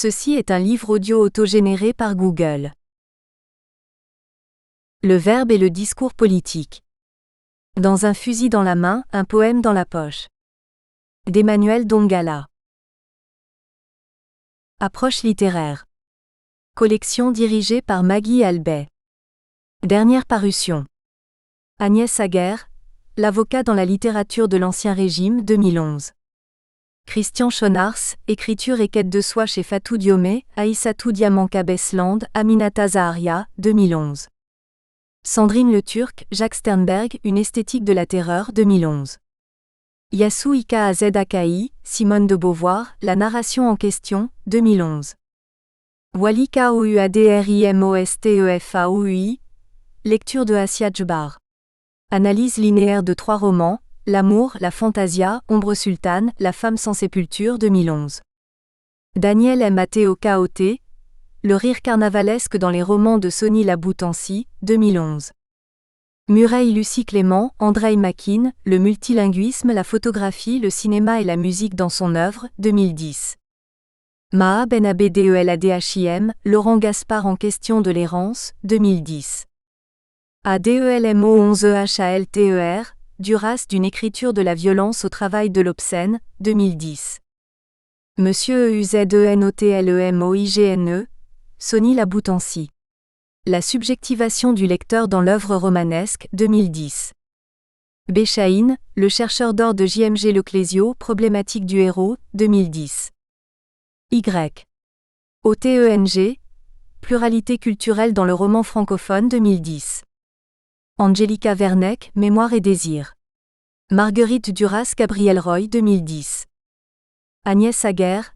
Ceci est un livre audio autogénéré par Google. Le verbe et le discours politique. Dans un fusil dans la main, un poème dans la poche. D'Emmanuel Dongala. Approche littéraire. Collection dirigée par Maggie Albet. Dernière parution. Agnès Aguerre, l'avocat dans la littérature de l'Ancien Régime 2011. Christian Schonars, écriture et quête de soi chez Fatou Diomé, Aïssatou Diamanka Besland, Aminata Zaharia, 2011. Sandrine Le Turc, Jacques Sternberg, Une esthétique de la terreur, 2011. Yassou Ika Az Akai, Simone de Beauvoir, La narration en question, 2011. Wally Kouadrimostefaoui, lecture de Assia Djbar. Analyse linéaire de 3 romans, L'amour, la fantasia, Ombre sultane, La femme sans sépulture, 2011. Daniel Mateo Kaoté, Le rire carnavalesque dans les romans de Sonny Laboutancy, 2011. Murray Lucie Clément, Andrei Makin, Le multilinguisme, la photographie, le cinéma et la musique dans son œuvre, 2010. Maha Ben Abdelhim, Laurent Gaspard en question de l'errance, 2010. Adelmo 11HALTER, Duras d'une écriture de la violence au travail de l'obscène, 2010. Monsieur EUZENOTLEMOIGNE, Sonny Laboutancy. La subjectivation du lecteur dans l'œuvre romanesque, 2010. Béchaïn, Le chercheur d'or de JMG Leclésio, Problématique du héros, 2010. Y. OTENG, Pluralité culturelle dans le roman francophone, 2010. Angelica Vernec, Mémoire et désir. Marguerite Duras Gabriel Roy, 2010. Agnès Aguerre,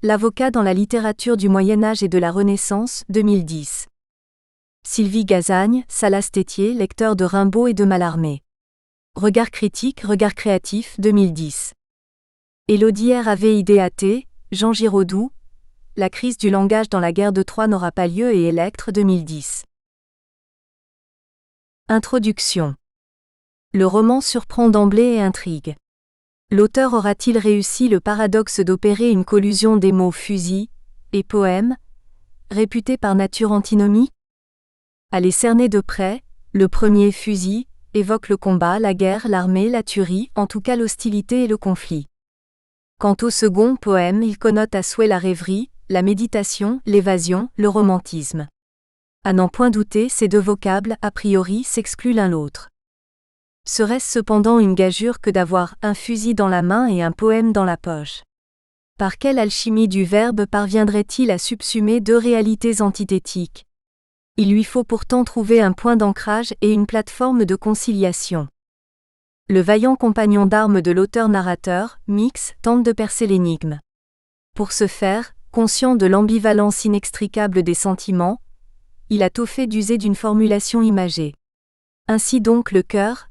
L'avocat dans la littérature du Moyen-Âge et de la Renaissance, 2010. Sylvie Gazagne, Salas Tétier, lecteur de Rimbaud et de Mallarmé. Regard critique, regard créatif, 2010. Élodie RAVIDAT, Jean Giraudoux, La crise du langage dans la guerre de Troie n'aura pas lieu et Electre, 2010. Introduction. Le roman surprend d'emblée et intrigue. L'auteur aura-t-il réussi le paradoxe d'opérer une collusion des mots fusil et poème, réputés par nature antinomie? À les cerner de près, le premier fusil évoque le combat, la guerre, l'armée, la tuerie, en tout cas l'hostilité et le conflit. Quant au second poème, il connote à souhait la rêverie, la méditation, l'évasion, le romantisme. À n'en point douter, ces deux vocables, a priori, s'excluent l'un l'autre. Serait-ce cependant une gageure que d'avoir un fusil dans la main et un poème dans la poche? Par quelle alchimie du verbe parviendrait-il à subsumer deux réalités antithétiques? Il lui faut pourtant trouver un point d'ancrage et une plateforme de conciliation. Le vaillant compagnon d'armes de l'auteur-narrateur, Mix, tente de percer l'énigme. Pour ce faire, conscient de l'ambivalence inextricable des sentiments, il a tôt fait d'user d'une formulation imagée. Ainsi donc le cœur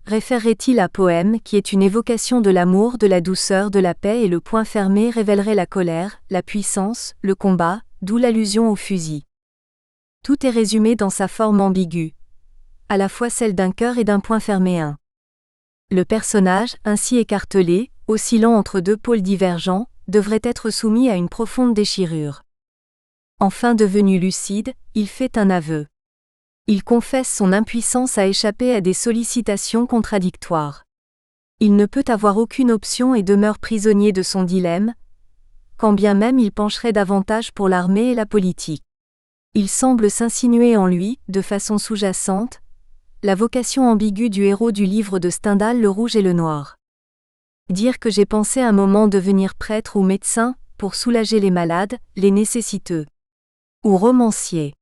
référerait-il à poème qui est une évocation de l'amour, de la douceur, de la paix et le point fermé révélerait la colère, la puissance, le combat, d'où l'allusion au fusil. Tout est résumé dans sa forme ambiguë, à la fois celle d'un cœur et d'un point fermé un. Le personnage, ainsi écartelé, oscillant entre deux pôles divergents, devrait être soumis à une profonde déchirure. Enfin devenu lucide, il fait un aveu. Il confesse son impuissance à échapper à des sollicitations contradictoires. Il ne peut avoir aucune option et demeure prisonnier de son dilemme, quand bien même il pencherait davantage pour l'armée et la politique. Il semble s'insinuer en lui, de façon sous-jacente, la vocation ambiguë du héros du livre de Stendhal Le Rouge et le Noir. Dire que j'ai pensé un moment devenir prêtre ou médecin, pour soulager les malades, les nécessiteux. Ou romancier.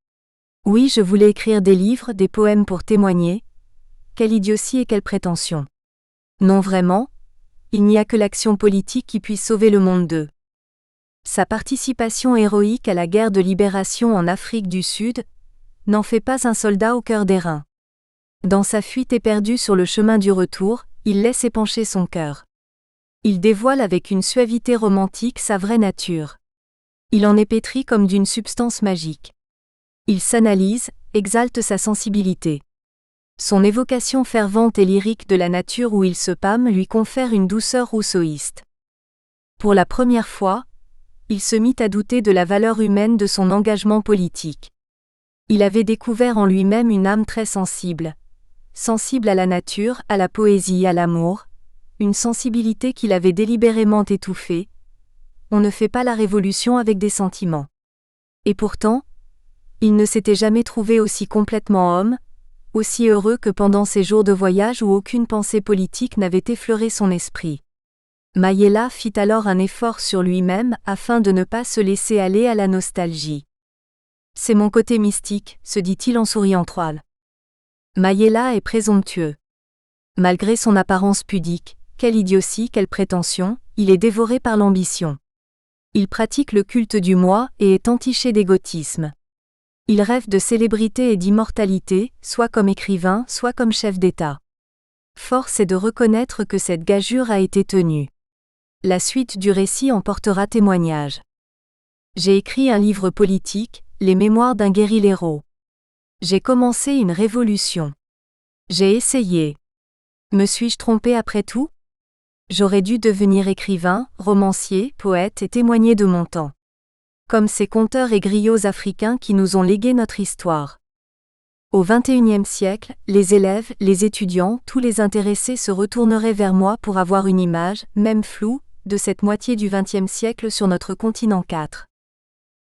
Oui, je voulais écrire des livres, des poèmes pour témoigner. Quelle idiotie et quelle prétention. Non vraiment, il n'y a que l'action politique qui puisse sauver le monde d'eux. Sa participation héroïque à la guerre de libération en Afrique du Sud n'en fait pas un soldat au cœur d'airain. Dans sa fuite éperdue sur le chemin du retour, il laisse épancher son cœur. Il dévoile avec une suavité romantique sa vraie nature. Il en est pétri comme d'une substance magique. Il s'analyse, exalte sa sensibilité. Son évocation fervente et lyrique de la nature où il se pâme lui confère une douceur rousseauiste. Pour la première fois, il se mit à douter de la valeur humaine de son engagement politique. Il avait découvert en lui-même une âme très sensible à la nature, à la poésie, à l'amour, une sensibilité qu'il avait délibérément étouffée. On ne fait pas la révolution avec des sentiments. Et pourtant, il ne s'était jamais trouvé aussi complètement homme, aussi heureux que pendant ces jours de voyage où aucune pensée politique n'avait effleuré son esprit. Mayela fit alors un effort sur lui-même afin de ne pas se laisser aller à la nostalgie. « C'est mon côté mystique », se dit-il en souriant troll. Mayela est présomptueux. Malgré son apparence pudique, quelle idiotie, quelle prétention, il est dévoré par l'ambition. Il pratique le culte du moi et est entiché d'égotisme. Il rêve de célébrité et d'immortalité, soit comme écrivain, soit comme chef d'État. Force est de reconnaître que cette gageure a été tenue. La suite du récit en portera témoignage. J'ai écrit un livre politique, Les Mémoires d'un guérillero. J'ai commencé une révolution. J'ai essayé. Me suis-je trompé après tout ? J'aurais dû devenir écrivain, romancier, poète et témoigner de mon temps. Comme ces conteurs et griots africains qui nous ont légué notre histoire. Au XXIe siècle, les élèves, les étudiants, tous les intéressés se retourneraient vers moi pour avoir une image, même floue, de cette moitié du XXe siècle sur notre continent 4.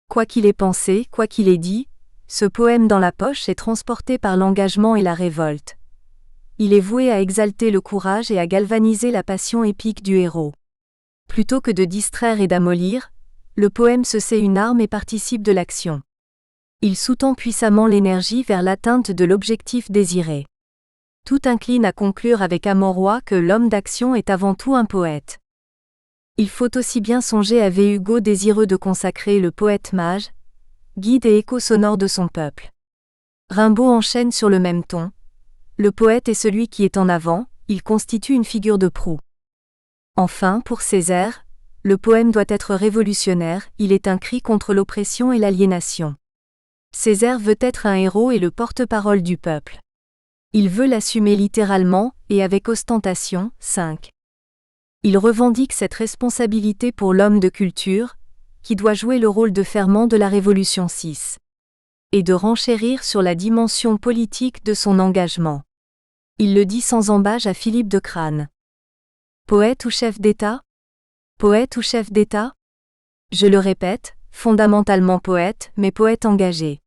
Quoi qu'il ait pensé, quoi qu'il ait dit, ce poème dans la poche est transporté par l'engagement et la révolte. Il est voué à exalter le courage et à galvaniser la passion épique du héros. Plutôt que de distraire et d'amollir, le poème se sait une arme et participe de l'action. Il sous-tend puissamment l'énergie vers l'atteinte de l'objectif désiré. Tout incline à conclure avec Amoroi que l'homme d'action est avant tout un poète. Il faut aussi bien songer à V. Hugo désireux de consacrer le poète mage, guide et écho sonore de son peuple. Rimbaud enchaîne sur le même ton. Le poète est celui qui est en avant, il constitue une figure de proue. Enfin, pour Césaire, le poème doit être révolutionnaire, il est un cri contre l'oppression et l'aliénation. Césaire veut être un héros et le porte-parole du peuple. Il veut l'assumer littéralement, et avec ostentation. 5. Il revendique cette responsabilité pour l'homme de culture, qui doit jouer le rôle de ferment de la Révolution 6. Et de renchérir sur la dimension politique de son engagement. Il le dit sans embâche à Philippe de Crâne. Poète ou chef d'État ? Poète ou chef d'État ? Je le répète, fondamentalement poète, mais poète engagé.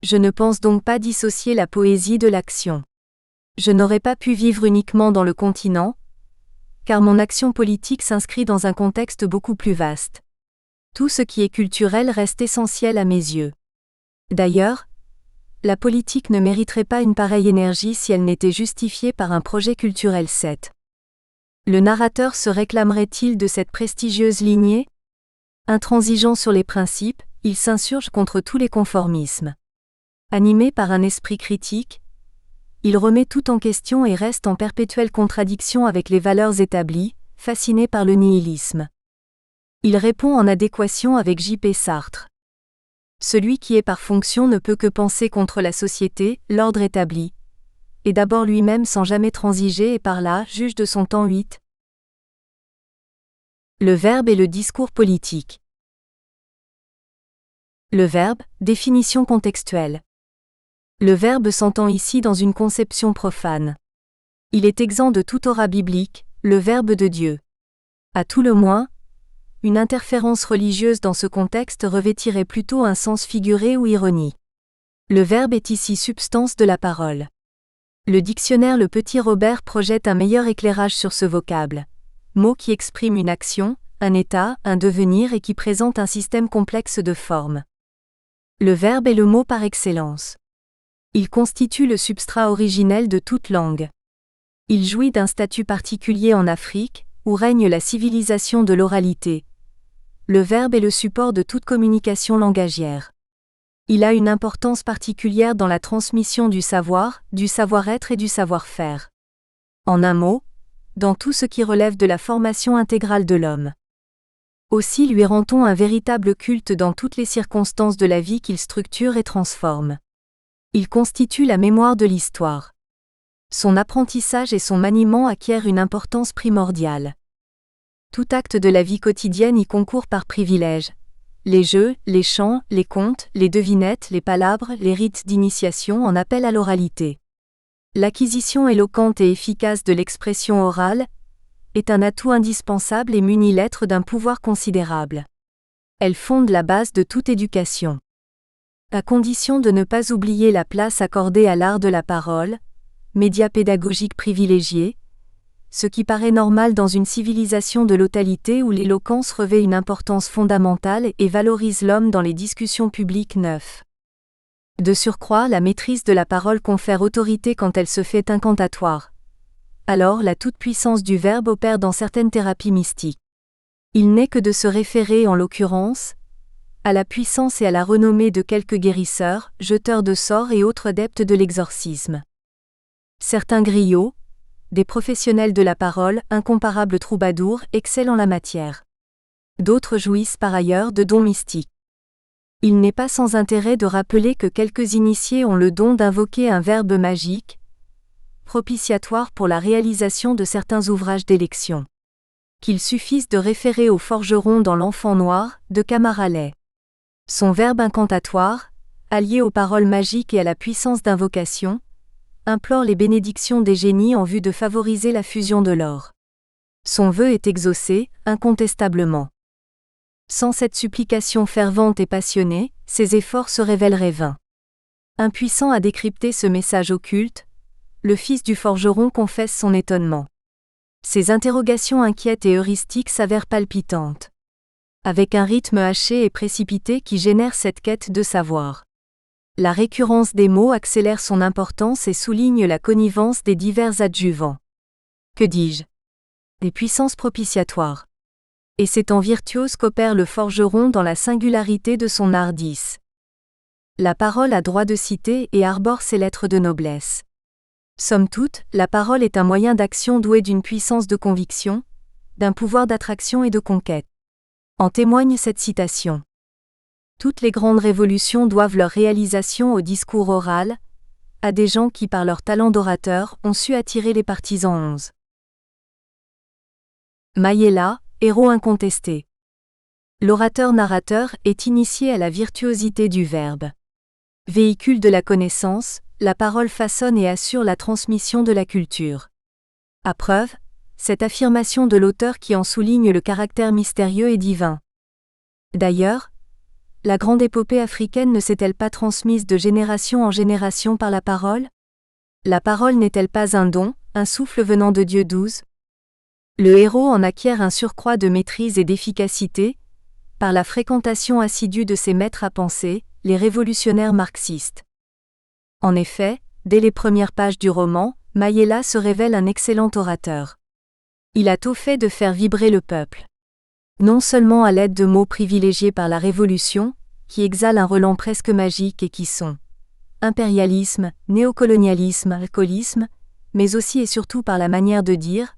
Je ne pense donc pas dissocier la poésie de l'action. Je n'aurais pas pu vivre uniquement dans le continent, car mon action politique s'inscrit dans un contexte beaucoup plus vaste. Tout ce qui est culturel reste essentiel à mes yeux. D'ailleurs, la politique ne mériterait pas une pareille énergie si elle n'était justifiée par un projet culturel 7. Le narrateur se réclamerait-il de cette prestigieuse lignée ? Intransigeant sur les principes, il s'insurge contre tous les conformismes. Animé par un esprit critique, il remet tout en question et reste en perpétuelle contradiction avec les valeurs établies, fasciné par le nihilisme. Il répond en adéquation avec J.P. Sartre. Celui qui est par fonction ne peut que penser contre la société, l'ordre établi, et d'abord lui-même sans jamais transiger et par là juge de son temps 8. Le verbe et le discours politique. Le verbe, définition contextuelle. Le verbe s'entend ici dans une conception profane. Il est exempt de toute aura biblique, le verbe de Dieu. À tout le moins, une interférence religieuse dans ce contexte revêtirait plutôt un sens figuré ou ironie. Le verbe est ici substance de la parole. Le dictionnaire Le Petit Robert projette un meilleur éclairage sur ce vocable. Mot qui exprime une action, un état, un devenir et qui présente un système complexe de formes. Le verbe est le mot par excellence. Il constitue le substrat originel de toute langue. Il jouit d'un statut particulier en Afrique, où règne la civilisation de l'oralité. Le verbe est le support de toute communication langagière. Il a une importance particulière dans la transmission du savoir, du savoir-être et du savoir-faire. En un mot, dans tout ce qui relève de la formation intégrale de l'homme. Aussi lui rend-on un véritable culte dans toutes les circonstances de la vie qu'il structure et transforme. Il constitue la mémoire de l'histoire. Son apprentissage et son maniement acquièrent une importance primordiale. Tout acte de la vie quotidienne y concourt par privilège, les jeux, les chants, les contes, les devinettes, les palabres, les rites d'initiation en appellent à l'oralité. L'acquisition éloquente et efficace de l'expression orale est un atout indispensable et munit l'être d'un pouvoir considérable. Elle fonde la base de toute éducation. À condition de ne pas oublier la place accordée à l'art de la parole, média pédagogique privilégié, ce qui paraît normal dans une civilisation de l'oralité où l'éloquence revêt une importance fondamentale et valorise l'homme dans les discussions publiques neuves. De surcroît, la maîtrise de la parole confère autorité quand elle se fait incantatoire. Alors la toute-puissance du verbe opère dans certaines thérapies mystiques. Il n'est que de se référer en l'occurrence à la puissance et à la renommée de quelques guérisseurs, jeteurs de sorts et autres adeptes de l'exorcisme. Certains griots, des professionnels de la parole, incomparables troubadours, excellent en la matière. D'autres jouissent par ailleurs de dons mystiques. Il n'est pas sans intérêt de rappeler que quelques initiés ont le don d'invoquer un verbe magique, propitiatoire pour la réalisation de certains ouvrages d'élection. Qu'il suffise de référer au forgeron dans l'Enfant Noir, de Camaralet. Son verbe incantatoire, allié aux paroles magiques et à la puissance d'invocation, implore les bénédictions des génies en vue de favoriser la fusion de l'or. Son vœu est exaucé, incontestablement. Sans cette supplication fervente et passionnée, ses efforts se révéleraient vains. Impuissant à décrypter ce message occulte, le fils du forgeron confesse son étonnement. Ses interrogations inquiètes et heuristiques s'avèrent palpitantes. Avec un rythme haché et précipité qui génère cette quête de savoir. La récurrence des mots accélère son importance et souligne la connivence des divers adjuvants. Que dis-je ? Des puissances propitiatoires. Et c'est en virtuose qu'opère le forgeron dans la singularité de son art 10. La parole a droit de cité et arbore ses lettres de noblesse. Somme toute, la parole est un moyen d'action doué d'une puissance de conviction, d'un pouvoir d'attraction et de conquête. En témoigne cette citation. Toutes les grandes révolutions doivent leur réalisation au discours oral, à des gens qui par leur talent d'orateur ont su attirer les partisans 11. Mayella, héros incontesté. L'orateur-narrateur est initié à la virtuosité du verbe. Véhicule de la connaissance, la parole façonne et assure la transmission de la culture. À preuve, cette affirmation de l'auteur qui en souligne le caractère mystérieux et divin. D'ailleurs, la grande épopée africaine ne s'est-elle pas transmise de génération en génération par la parole ? La parole n'est-elle pas un don, un souffle venant de Dieu 12 ? Le héros en acquiert un surcroît de maîtrise et d'efficacité, par la fréquentation assidue de ses maîtres à penser, les révolutionnaires marxistes. En effet, dès les premières pages du roman, Mayella se révèle un excellent orateur. Il a tôt fait de faire vibrer le peuple. Non seulement à l'aide de mots privilégiés par la Révolution, qui exhalent un relent presque magique et qui sont impérialisme, néocolonialisme, alcoolisme, mais aussi et surtout par la manière de dire,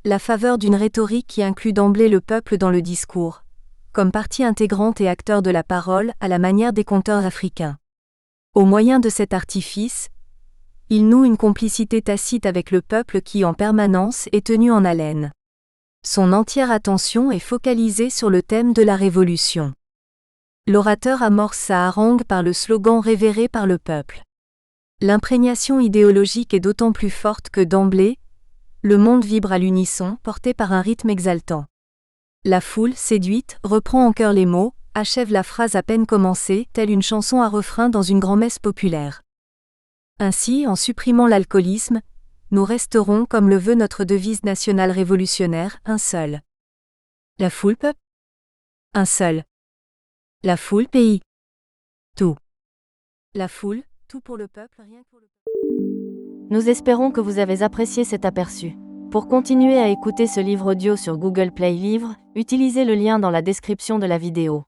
la faveur d'une rhétorique qui inclut d'emblée le peuple dans le discours, comme partie intégrante et acteur de la parole à la manière des conteurs africains. Au moyen de cet artifice, il noue une complicité tacite avec le peuple qui en permanence est tenu en haleine. Son entière attention est focalisée sur le thème de la Révolution. L'orateur amorce sa harangue par le slogan révéré par le peuple. L'imprégnation idéologique est d'autant plus forte que d'emblée, le monde vibre à l'unisson, porté par un rythme exaltant. La foule, séduite, reprend en chœur les mots, achève la phrase à peine commencée, telle une chanson à refrain dans une grand-messe populaire. Ainsi, en supprimant l'alcoolisme, nous resterons, comme le veut notre devise nationale révolutionnaire, un seul. La foule peuple. Un seul. La foule pays. Tout. La foule, tout pour le peuple, rien pour le peuple. Nous espérons que vous avez apprécié cet aperçu. Pour continuer à écouter ce livre audio sur Google Play Livres, utilisez le lien dans la description de la vidéo.